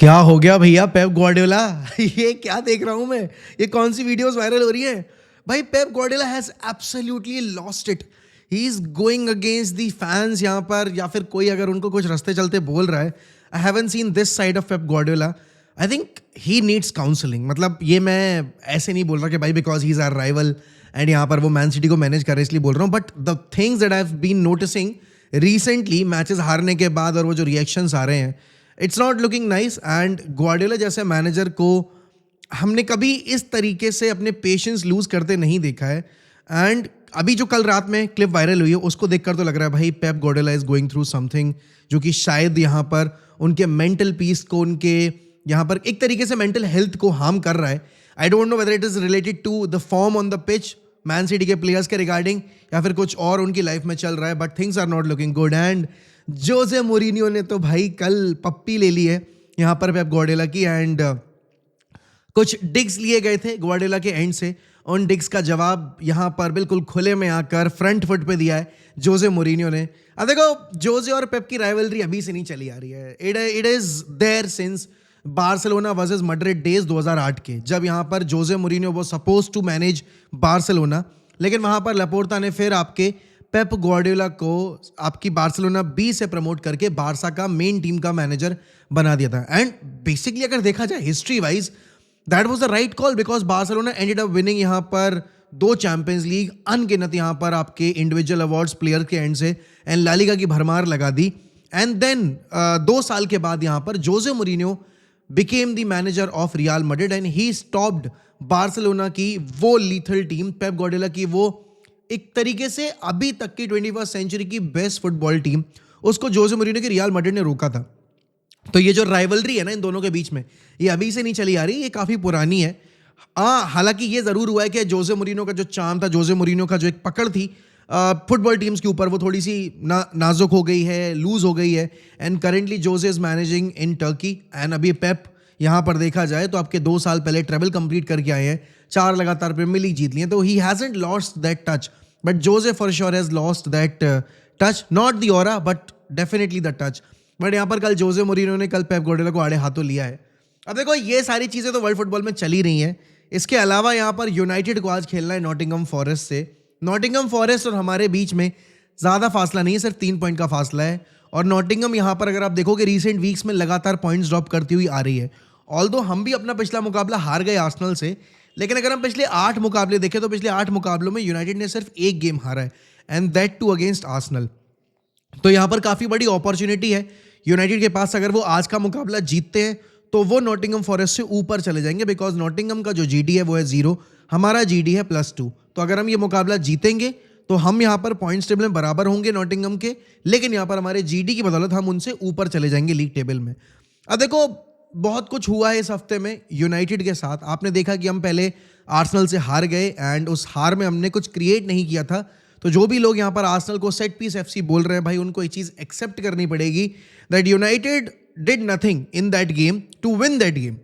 क्या हो गया भैया पेप ग्वार्डियोला? ये क्या देख रहा हूं मैं? ये कौन सी वीडियोस वायरल हो रही है? भाई Pep Guardiola has absolutely lost it. He is going against the fans यहाँ पर, या फिर कोई अगर उनको कुछ रास्ते चलते बोल रहा है. I haven't seen this side of Pep Guardiola. I think he needs counselling. मतलब ये मैं ऐसे नहीं बोल रहा कि भाई because he is our rival and यहाँ पर वो मैन सिटी को मैनेज कर रहे इसलिए बोल रहा हूँ. But the things that I have been noticing recently matches हारने के बाद और वो जो रिएक्शंस आ रहे हैं, it's not looking nice. And Guardiola जैसे मैनेजर को हमने कभी इस तरीके से अपने पेशेंस लूज करते नहीं देखा है. एंड अभी जो कल रात में क्लिप वायरल हुई है उसको देखकर तो लग रहा है भाई Pep Guardiola is going through something जो कि शायद यहाँ पर उनके मेंटल पीस को, उनके यहाँ पर एक तरीके से मेंटल हेल्थ को हार्म कर रहा है. I don't know whether it is related to the form on the pitch Man City के प्लेयर्स के रिगार्डिंग, या फिर कुछ और उनकी लाइफ में चल रहा है. But things are not looking good. And Jose Mourinho ने तो भाई कल पप्पी ले ली है यहाँ पर पेप ग्वार्डियोला की. एंड कुछ डिग्स लिए गए थे ग्वार्डियोला के एंड से. उन डिग्स का जवाब यहाँ पर बिल्कुल खुले में आकर फ्रंट फुट पे दिया है जोसे मोरिनियो ने. अब देखो, जोसे और पेप की राइवलरी अभी से नहीं चली आ रही है. It is there since Barcelona versus Madrid days 2008 के, जब यहाँ पर जोसे मोरिनियो वो सपोज टू मैनेज बार्सिलोना, लेकिन वहाँ पर लपोर्ता ने फिर आपके पेप ग्वार्डियोला को आपकी बार्सिलोना बी से प्रमोट करके बारसा का मेन टीम का मैनेजर बना दिया था. एंड बेसिकली अगर देखा जाए history wise, that was the right call because Barcelona ended up winning यहाँ पर 2 चैंपियंस लीग, अनगिनत यहाँ पर आपके इंडिविजुअल अवार्ड्स प्लेयर के एंड से, एंड ला लीगा की भरमार लगा दी. एंड देन 2 साल के बाद यहाँ पर Jose Mourinho became the manager of Real Madrid and he stopped Barcelona की वो लीथल टीम, पेप ग्वार्डियोला की वो एक तरीके से अभी तक की 21st सेंचुरी की बेस्ट फुटबॉल टीम, उसको जोसे मोरिनियो की रियल मैड्रिड ने रोका था. तो ये जो राइवलरी है ना इन दोनों के बीच में, ये अभी से नहीं चली आ रही, ये काफ़ी पुरानी है. हालांकि ये ज़रूर हुआ है कि जोसे मोरिनियो का जो चार्म था, जोसे मोरिनियो का जो एक पकड़ थी फुटबॉल टीम्स के ऊपर, वो थोड़ी सी नाजुक हो गई है, लूज हो गई है. And currently Jose is managing in Turkey. And अभी पेप यहाँ पर देखा जाए तो आपके 2 साल पहले ट्रेवल कंप्लीट करके आए हैं, 4 लगातार प्रीमियर लीग जीत लिए, तो he hasn't lost that touch. But Jose for sure has lost that touch, not the aura but definitely the touch. But यहाँ पर कल जोसे मोरिनियो ने कल पेप ग्वार्डियोला को आड़े हाथों लिया है. अब देखो, ये सारी चीज़ें तो वर्ल्ड फुटबॉल में चली रही हैं. इसके अलावा यहाँ पर यूनाइटेड को आज खेलना है नॉटिंघम फॉरेस्ट से. नॉटिंघम फॉरेस्ट और हमारे बीच में ज़्यादा फासला नहीं है, सिर्फ 3 पॉइंट का फासला है. और नॉटिंघम यहाँ पर अगर आप देखोगे रिसेंट वीक्स में लगातार पॉइंट्स ड्रॉप करती हुई आ रही है. ऑल्दो हम भी अपना पिछला मुकाबला हार गए आर्सेनल से, लेकिन अगर हम पिछले 8 मुकाबले देखें तो पिछले 8 मुकाबलों में यूनाइटेड ने सिर्फ 1 गेम हारा है, and that too against Arsenal. तो यहाँ पर काफ़ी बड़ी अपॉर्चुनिटी है यूनाइटेड के पास. अगर वो आज का मुकाबला जीतते हैं तो वो नॉटिंघम फॉरेस्ट से ऊपर चले जाएंगे, बिकॉज नॉटिंघम का जो जीडी है वो है 0, हमारा जीडी है +2. तो अगर हम ये मुकाबला जीतेंगे तो हम यहाँ पर पॉइंट्स टेबल में बराबर होंगे नॉटिंघम के, लेकिन यहाँ पर हमारे जीडी की बदौलत हम उनसे ऊपर चले जाएंगे लीग टेबल में. अब देखो, बहुत कुछ हुआ है इस हफ्ते में यूनाइटेड के साथ. आपने देखा कि हम पहले आर्सेनल से हार गए एंड उस हार में हमने कुछ क्रिएट नहीं किया था. तो जो भी लोग यहाँ पर आर्सेनल को सेट पीस एफसी बोल रहे हैं, भाई उनको ये चीज़ एक्सेप्ट करनी पड़ेगी that United did nothing in that game to win that game.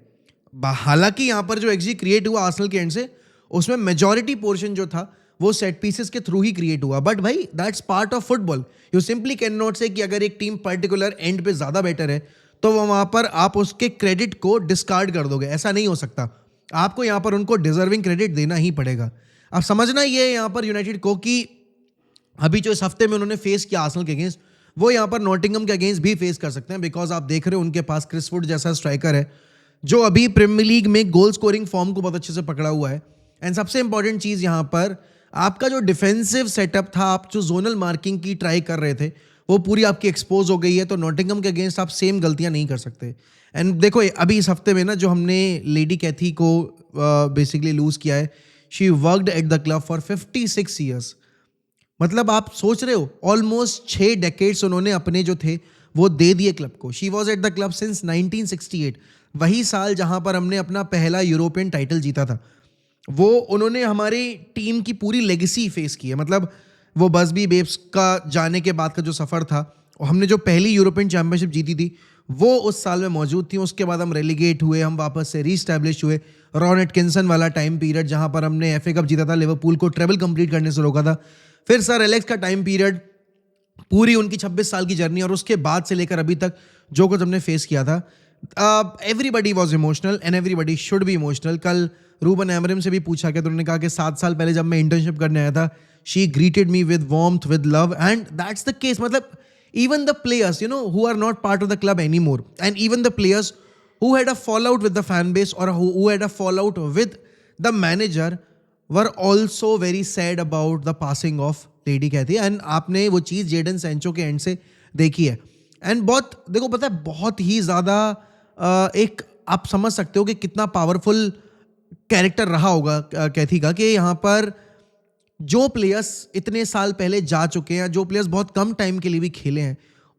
हालांकि यहाँ पर जो एक्जी क्रिएट हुआ आर्सेनल के एंड से, उसमें मेजॉरिटी पोर्शन जो था वो सेट पीसेस के थ्रू ही क्रिएट हुआ. बट भाई that's part of football. You simply can not say कि अगर एक टीम पर्टिकुलर एंड पे ज़्यादा बेटर है तो वहाँ पर आप उसके क्रेडिट को डिस्कार्ड कर दोगे. ऐसा नहीं हो सकता. आपको यहाँ पर उनको डिजर्विंग क्रेडिट देना ही पड़ेगा. अब समझना ये यहाँ पर यूनाइटेड को कि अभी जो इस हफ्ते में उन्होंने फेस किया आर्सेनल के अगेंस्ट, वो यहाँ पर नॉटिंघम के अगेंस्ट भी फेस कर सकते हैं. बिकॉज आप देख रहे हो उनके पास क्रिस वुड जैसा स्ट्राइकर है जो अभी प्रीमियर लीग में गोल स्कोरिंग फॉर्म को बहुत अच्छे से पकड़ा हुआ है. एंड सबसे इंपॉर्टेंट चीज़ यहाँ पर आपका जो डिफेंसिव सेटअप था, आप जो जोनल मार्किंग की ट्राई कर रहे थे, वो पूरी आपकी एक्सपोज हो गई है. तो नॉटिंघम के अगेंस्ट आप सेम गलतियां नहीं कर सकते. एंड देखो, अभी इस हफ्ते में ना जो हमने लेडी कैथी को बेसिकली लूज़ किया है, she worked at the club for 56 years. मतलब आप सोच रहे हो ऑलमोस्ट 6 डेकेड्स उन्होंने अपने जो थे वो दे दिए क्लब को. She was at the club since 1968, वही साल जहां पर हमने अपना पहला यूरोपियन टाइटल जीता था. वो उन्होंने हमारी टीम की पूरी लेगेसी फेस की है. मतलब वो बसबी बेब्स का जाने के बाद का जो सफ़र था, हमने जो पहली यूरोपियन चैंपियनशिप जीती थी वो उस साल में मौजूद थी. उसके बाद हम रेलीगेट हुए, हम वापस से रीस्टैब्लिश हुए. रॉन एटकिंसन वाला टाइम पीरियड जहां पर हमने FA कप जीता था, लिवरपूल को ट्रेवल कंप्लीट करने से रोका था. फिर सर एलेक्स का टाइम पीरियड, पूरी उनकी 26 साल की जर्नी, और उसके बाद से लेकर अभी तक जो कुछ हमने फेस किया था, everybody was emotional and everybody should be emotional. कल रूबन एमरिम से भी पूछा गया तो उन्होंने कहा कि 7 साल पहले जब मैं इंटर्नशिप करने आया था, she greeted me with warmth, with love, and that's the case. मतलब even the players, who are not part of the club anymore, and even the players who had a fallout with the fan base or who had a fallout with the manager were also very sad about the passing of Lady Cathy. And आपने वो चीज़ Jadon Sancho के end से देखी है. And बहुत देखो, पता है बहुत ही ज़्यादा एक आप समझ सकते हो कि कितना पावरफुल कैरेक्टर रहा होगा कैथी का, कि यहाँ पर जो प्लेयर्स इतने साल पहले जा चुके हैं, जो प्लेयर्स बहुत कम टाइम के लिए भी खेले हैं,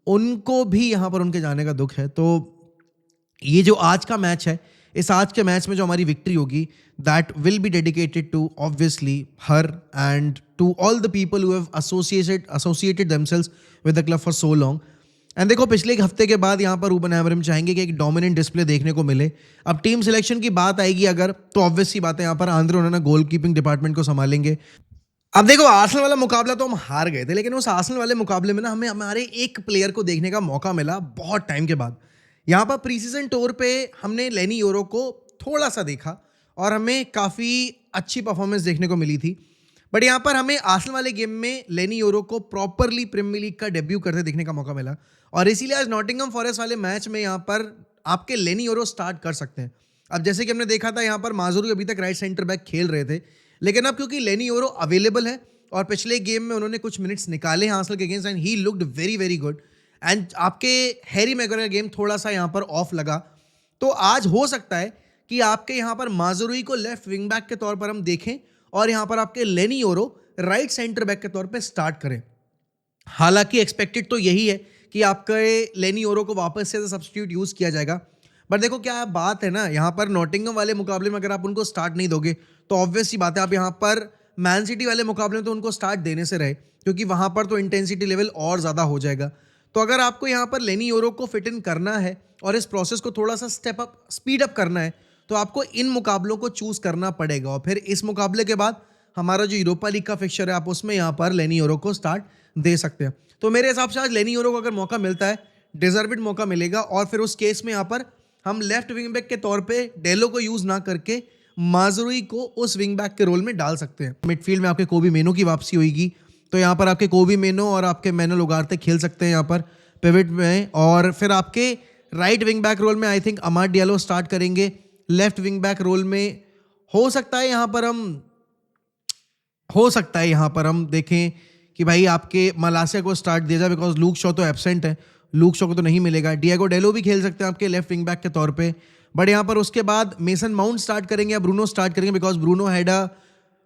उनको भी यहाँ पर उनके जाने का दुख है. तो ये जो आज का मैच है, इस आज के मैच में जो हमारी विक्ट्री होगी, that will be dedicated to obviously her and to all the people who have associated themselves with the club for so long. And देखो, पिछले एक हफ्ते के बाद यहाँ पर रूबन एमरिम चाहेंगे कि एक डोमिनेंट डिस्प्ले देखने को मिले. अब टीम सिलेक्शन की बात आएगी अगर, तो ऑब्वियस सी बात है यहाँ पर आंद्रे ओनाना गोल कीपिंग डिपार्टमेंट को संभालेंगे. अब देखो, आर्सेनल वाला मुकाबला तो हम हार गए थे, लेकिन उस आर्सेनल वाले मुकाबले में ना हमें हमारे एक प्लेयर को देखने का मौका मिला बहुत टाइम के बाद. यहाँ पर प्री सीजन टूर पे हमने लेनी योरो को थोड़ा सा देखा और हमें काफ़ी अच्छी परफॉर्मेंस देखने को मिली थी. बट यहाँ पर हमें आर्सेनल वाले गेम में लेनी योरो को प्रॉपरली प्रीमियर लीग का डेब्यू करते देखने का मौका मिला, और इसीलिए आज नॉटिंघम फॉरेस्ट वाले मैच में यहाँ पर आपके लेनी योरो स्टार्ट कर सकते हैं. अब जैसे कि हमने देखा था, यहाँ पर माजुरू अभी तक राइट सेंटर बैक खेल रहे थे, लेकिन अब क्योंकि लेनी योरो अवेलेबल है और पिछले गेम में उन्होंने कुछ मिनट्स निकाले हैं आर्सेनल के against and he looked very very good. And आपके हैरी मैगवायर का गेम थोड़ा सा यहाँ पर ऑफ लगा, तो आज हो सकता है कि आपके यहाँ पर माजुरुई को लेफ्ट विंग बैक के तौर पर हम देखें और यहाँ पर आपके लेनी योरो राइट सेंटर बैक के तौर पर स्टार्ट करें. हालांकि एक्सपेक्टेड तो यही है कि आपके लेनी योरो को वापस से सब्स्टिट्यूट यूज़ किया जाएगा. बट देखो क्या बात है ना, यहाँ पर नॉटिंघम वाले मुकाबले में अगर आप उनको स्टार्ट नहीं दोगे तो ऑब्वियस सी बात है आप यहाँ पर मैन सिटी वाले मुकाबले में तो उनको स्टार्ट देने से रहे, क्योंकि वहाँ पर तो इंटेंसिटी लेवल और ज़्यादा हो जाएगा. तो अगर आपको यहाँ पर लेनी योरो को फिट इन करना है और इस प्रोसेस को थोड़ा सा स्पीड अप करना है, तो आपको इन मुकाबलों को चूज़ करना पड़ेगा. और फिर इस मुकाबले के बाद हमारा जो यूरोपा लीग का फिक्चर है, आप उसमें यहाँ पर लेनी योरो को स्टार्ट दे सकते हैं. तो मेरे हिसाब से आज लेनी योरो को अगर मौका मिलता है, डिजर्विड मौका मिलेगा, और फिर उस केस में यहाँ पर हम लेफ्ट विंग बैक के तौर पे डेलो को यूज़ ना करके माजुरुई को उस विंग बैक के रोल में डाल सकते हैं. मिडफील्ड में आपके कोबी मेनो की वापसी होगी, तो यहाँ पर आपके कोबी मेनो और आपके मैनुअल उगारते खेल सकते हैं यहाँ पर पिवट में. और फिर आपके राइट विंग बैक रोल में आई थिंक अमाड डियालो स्टार्ट करेंगे. लेफ्ट विंग बैक रोल में हो सकता है यहाँ पर हम देखें कि भाई आपके मलासिया को स्टार्ट दिया जाए, बिकॉज लूक शॉ तो एब्सेंट है, लूक शॉ को तो नहीं मिलेगा. डिएगो डेलो भी खेल सकते हैं आपके लेफ्ट विंग बैक के तौर पे. बट यहाँ पर उसके बाद मेसन माउंट स्टार्ट करेंगे या ब्रूनो स्टार्ट करेंगे, बिकॉज ब्रूनो हैड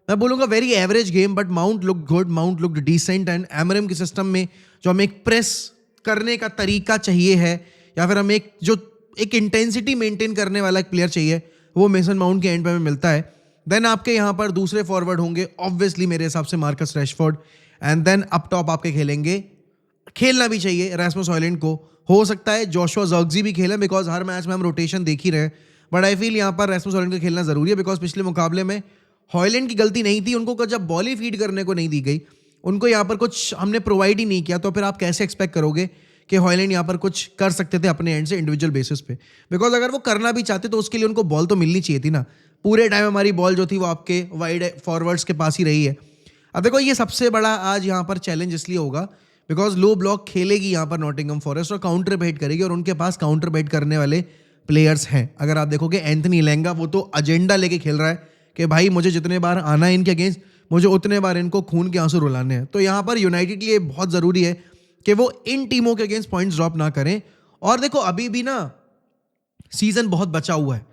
मैं बोलूँगा very average game, but Mount look good, Mount look decent. And Amorim के सिस्टम में जो हमें एक प्रेस करने का तरीका चाहिए है, या फिर हमें एक इंटेंसिटी मेंटेन करने वाला एक प्लेयर चाहिए, वो मेसन माउंट के एंड पे हमें मिलता है. देन आपके यहाँ पर दूसरे फॉरवर्ड होंगे ऑब्वियसली मेरे हिसाब से Marcus Rashford, and then up top आपके खेलना भी चाहिए रास्मस हॉयलैंड को. हो सकता है जोशुआ ज़र्क्ज़ी भी खेलें, बिकॉज हर मैच में हम रोटेशन देख ही रहे हैं. बट आई फील यहाँ पर रास्मस हॉयलैंड का खेलना ज़रूरी है, बिकॉज पिछले मुकाबले में हॉयलैंड की गलती नहीं थी, उनको जब बॉल ही फीड करने को नहीं दी गई, उनको यहाँ पर कुछ हमने प्रोवाइड ही नहीं किया, तो फिर आप कैसे एक्सपेक्ट करोगे कि हॉयलैंड यहाँ पर कुछ कर सकते थे अपने एंड से इंडिविजुअल बेसिस पे. बिकॉज अगर वो करना भी चाहते तो उसके लिए उनको बॉल तो मिलनी चाहिए थी ना. पूरे टाइम हमारी बॉल जो थी वो आपके वाइड फॉरवर्ड्स के पास ही रही है. अब देखो, ये सबसे बड़ा आज यहाँ पर चैलेंज इसलिए होगा बिकॉज लो ब्लॉक खेलेगी यहाँ पर नॉटिंघम फॉरेस्ट और काउंटर बैट करेगी, और उनके पास काउंटर बैट करने वाले प्लेयर्स हैं. अगर आप देखोगे एंथनी एलेंगा, वो तो एजेंडा लेके खेल रहा है कि भाई मुझे जितने बार आना है इनके अगेंस्ट, मुझे उतने बार इनको खून के आंसू रुलाने हैं. तो यहाँ पर यूनाइटेड के लिए बहुत ज़रूरी है कि वो इन टीमों के अगेंस्ट पॉइंट्स ड्रॉप ना करें. और देखो, अभी भी ना सीजन बहुत बचा हुआ है,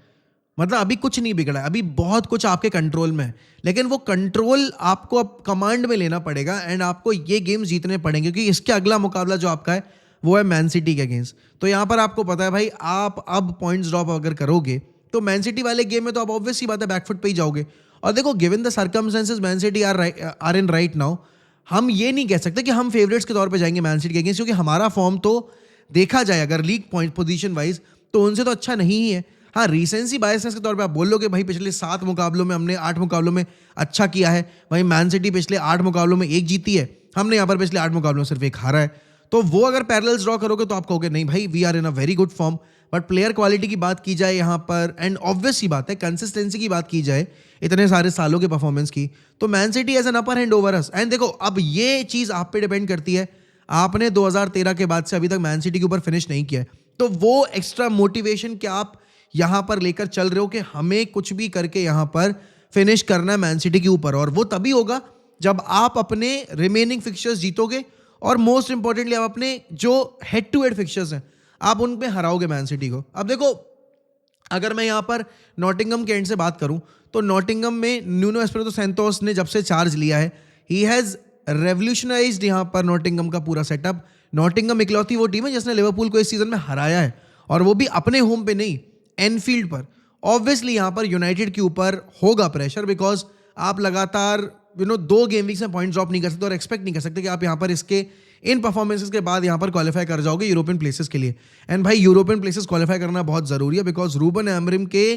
मतलब अभी कुछ नहीं बिगड़ा है, अभी बहुत कुछ आपके कंट्रोल में है, लेकिन वो कंट्रोल आपको अब कमांड में लेना पड़ेगा एंड आपको ये गेम्स जीतने पड़ेंगे, क्योंकि इसके अगला मुकाबला जो आपका है वो है मैन सिटी के अगेंस्ट. तो यहाँ पर आपको पता है भाई, आप अब पॉइंट्स ड्रॉप अगर करोगे तो मैन सिटी वाले गेम में तो आप ऑब्वियसली बात है बैकफुट पे ही जाओगे. और देखो, given the circumstances Man City are in right now, हम ये नहीं कह सकते कि हम फेवरेट्स के तौर पे जाएंगे मैन सिटी के अगेंस्ट, क्योंकि हमारा फॉर्म तो देखा जाए अगर लीग पॉइंट पोजीशन वाइज तो उनसे तो अच्छा नहीं ही है. हाँ, रीसेंसी बायसनेस के तौर पे आप बोल लो कि भाई पिछले 7 मुकाबलों में हमने 8 मुकाबलों में अच्छा किया है, भाई मैन सिटी पिछले 8 मुकाबलों में 1 जीती है, हमने यहाँ पर पिछले 8 मुकाबलों में सिर्फ 1 हारा है. तो वो अगर पैरेलल्स ड्रॉ करोगे तो आप कहोगे नहीं भाई, we are in a very good form. But player quality की बात की जाए यहाँ पर, एंड ऑब्वियस ही बात है कंसिस्टेंसी की बात की जाए इतने सारे सालों के परफॉर्मेंस की, तो Man City has an upper hand over us. And देखो अब ये चीज़ आप पे डिपेंड करती है, आपने 2013 के बाद से अभी तक मैन सिटी के ऊपर फिनिश नहीं किया है, तो वो एक्स्ट्रा मोटिवेशन क्या आप यहाँ पर लेकर चल रहे हो कि हमें कुछ भी करके यहाँ पर फिनिश करना है मैन सिटी के ऊपर, और वो तभी होगा जब आप अपने रिमेनिंग फिक्चर्स जीतोगे, और मोस्ट इंपॉर्टेंटली आप अपने जो हेड टू हेड फिक्चर्स हैं आप उन पे हराओगे मैन सिटी को। अब देखो अगर मैं यहाँ पर नॉटिंगम के एंड से बात करूँ तो नॉटिंगम में न्यूनो एस्पिरितो सैंटोस ने जब से चार्ज लिया है, ही हैज़ रेवोल्यूशनाइज्ड यहाँ पर नॉटिंगम का पूरा सेटअप। नॉटिंगम इकलौती वो टीम है जिसने लिवरपूल को इस सीजन में हराया है, और वो भी अपने होम पे नहीं, एनफील्ड पर। ऑब्वियसली यहाँ पर यूनाइटेड के ऊपर होगा प्रेशर, बिकॉज आप लगातार 2 गेम वीक्स में पॉइंट ड्रॉप नहीं कर सकते और एक्सपेक्ट नहीं कर सकते कि आप यहाँ पर इसके इन परफॉर्मेंसेस के बाद यहाँ पर क्वालिफाई कर जाओगे यूरोपियन प्लेसेस के लिए। एंड भाई यूरोपियन प्लेसेस क्वालिफाई करना बहुत ज़रूरी है, बिकॉज रूबन एमरिम के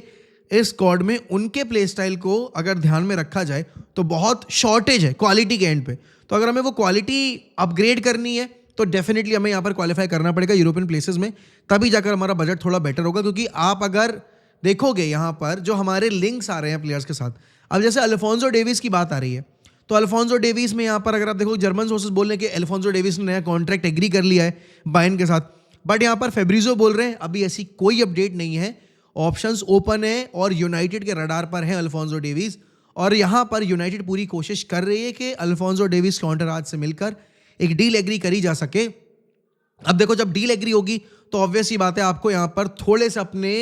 इस स्क्वाड में उनके प्ले स्टाइल को अगर ध्यान में रखा जाए तो बहुत शॉर्टेज है क्वालिटी के एंड पे। तो अगर हमें वो क्वालिटी अपग्रेड करनी है तो डेफिनेटली हमें यहाँ पर क्वालिफाई करना पड़ेगा यूरोपियन प्लेसेस में, तभी जाकर हमारा बजट थोड़ा बेटर होगा। क्योंकि आप अगर देखोगे यहाँ पर जो हमारे लिंक्स आ रहे हैं प्लेयर्स के साथ, अब जैसे अल्फोंसो डेविस की बात आ रही है, तो अल्फोंसो डेविस में यहाँ पर अगर आप देखो जर्मन सोर्सेज बोल रहे हैं कि अल्फोंसो डेविस ने नया कॉन्ट्रैक्ट एग्री कर लिया है बायर्न के साथ, बट यहाँ पर फेब्रिजो बोल रहे हैं अभी ऐसी कोई अपडेट नहीं है, ऑप्शंस ओपन है और यूनाइटेड के रडार पर है अल्फोंसो डेविस। और यहाँ पर यूनाइटेड पूरी कोशिश कर रही है कि अल्फोंसो डेविस कॉन्ट्रैक्ट से मिलकर एक डील एग्री करी जा सके। अब देखो जब डील एग्री होगी तो ऑब्वियस ही बात है आपको यहाँ पर थोड़े से अपने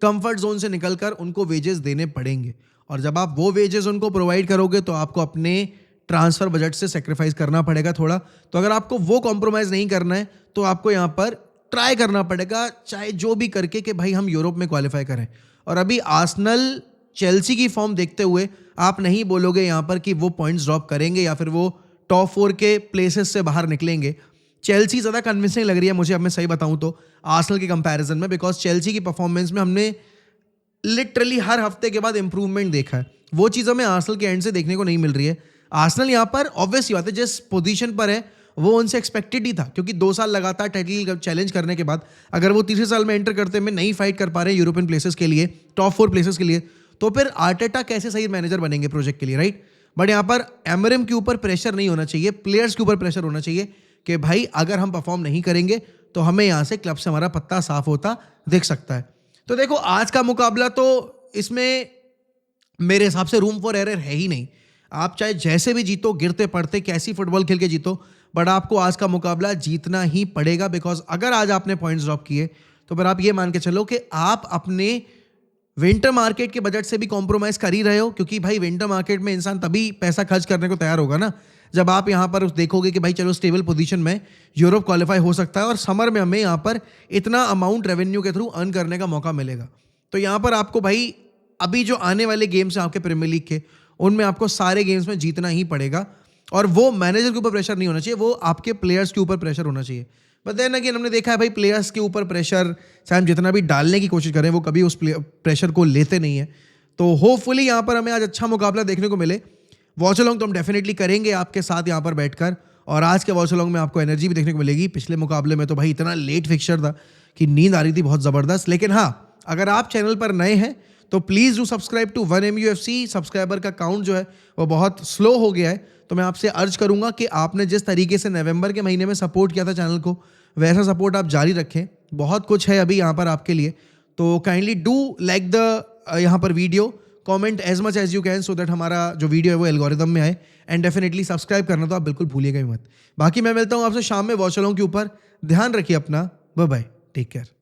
कंफर्ट जोन से निकलकर उनको वेजेस देने पड़ेंगे, और जब आप वो वेजेस उनको प्रोवाइड करोगे तो आपको अपने ट्रांसफर बजट से सेक्रीफाइस करना पड़ेगा थोड़ा। तो अगर आपको वो कॉम्प्रोमाइज़ नहीं करना है तो आपको यहाँ पर ट्राई करना पड़ेगा चाहे जो भी करके कि भाई हम यूरोप में क्वालिफाई करें। और अभी आर्सेनल चेल्सी की फॉर्म देखते हुए आप नहीं बोलोगे यहाँ पर कि वो पॉइंट्स ड्रॉप करेंगे या फिर वो टॉप 4 के प्लेसेस से बाहर निकलेंगे। चेल्सी ज़्यादा कन्विंसिंग लग रही है मुझे, अब मैं सही बताऊँ तो आर्सेनल के कंपैरिजन में, बिकॉज चेल्सी की परफॉर्मेंस में हमने लिटरली हर हफ्ते के बाद इंप्रूवमेंट देखा है, वो चीज़ हमें आर्सेनल के एंड से देखने को नहीं मिल रही है। आर्सेनल यहाँ पर ऑब्वियस बात है जिस पोजीशन पर है वो उनसे एक्सपेक्टेड ही था, क्योंकि 2 साल लगातार टाइटल चैलेंज करने के बाद अगर वो तीसरे साल में एंटर करते में नहीं फाइट कर पा रहे हैं यूरोपियन प्लेसेस के लिए, टॉप 4 प्लेसेस के लिए, तो फिर आर्टेटा कैसे सही मैनेजर बनेंगे प्रोजेक्ट के लिए, राइट। बट यहाँ पर एमरिम के ऊपर प्रेशर नहीं होना चाहिए, प्लेयर्स के ऊपर प्रेशर होना चाहिए कि भाई अगर हम परफॉर्म नहीं करेंगे तो हमें यहाँ से क्लब से हमारा पत्ता साफ होता दिख सकता है। तो देखो आज का मुकाबला तो इसमें मेरे हिसाब से रूम फॉर एरर है ही नहीं। आप चाहे जैसे भी जीतो, गिरते पड़ते कैसी फुटबॉल खेल के जीतो, बट आपको आज का मुकाबला जीतना ही पड़ेगा। बिकॉज अगर आज आपने पॉइंट्स ड्रॉप किए तो फिर आप ये मान के चलो कि आप अपने विंटर मार्केट के बजट से भी कॉम्प्रोमाइज़ कर ही रहे हो, क्योंकि भाई विंटर मार्केट में इंसान तभी पैसा खर्च करने को तैयार होगा ना जब आप यहाँ पर देखोगे कि भाई चलो स्टेबल पोजीशन में यूरोप क्वालिफाई हो सकता है और समर में हमें यहाँ पर इतना अमाउंट रेवेन्यू के थ्रू अर्न करने का मौका मिलेगा। तो यहाँ पर आपको भाई अभी जो आने वाले गेम्स हैं आपके प्रीमियर लीग के, उनमें आपको सारे गेम्स में जीतना ही पड़ेगा, और वो मैनेजर के ऊपर प्रेशर नहीं होना चाहिए, वो आपके प्लेयर्स के ऊपर प्रेशर होना चाहिए। बट देन अगेन हमने देखा है भाई प्लेयर्स के ऊपर प्रेशर चाहे हम जितना भी डालने की कोशिश करें वो कभी उस प्रेशर को लेते नहीं है। तो होपफुली यहाँ पर हमें आज अच्छा मुकाबला देखने को मिले। वॉच अलॉन्ग तो हम डेफिनेटली करेंगे आपके साथ यहाँ पर बैठकर, और आज के वॉच अलॉन्ग में आपको एनर्जी भी देखने को मिलेगी। पिछले मुकाबले में तो भाई इतना लेट फिक्चर था कि नींद आ रही थी बहुत ज़बरदस्त। लेकिन हाँ, अगर आप चैनल पर नए हैं तो please do subscribe to 1MUFC। Subscriber का काउंट जो है वो बहुत स्लो हो गया है, तो मैं आपसे अर्ज करूंगा कि आपने जिस तरीके से नवंबर के महीने में सपोर्ट किया था चैनल को, वैसा सपोर्ट आप जारी रखें। बहुत कुछ है अभी यहाँ पर आपके लिए, तो काइंडली डू लाइक द यहाँ पर video, comment as much as you can, so that हमारा जो वीडियो है वो एल्गोरिदम में आए, एंड डेफिनेटली सब्सक्राइब करना तो आप बिल्कुल भूलिएगा ही मत। बाकी मैं मिलता हूँ आपसे शाम में वॉच अलॉन्ग के ऊपर। ध्यान रखिए अपना, बाय बाय, टेक केयर।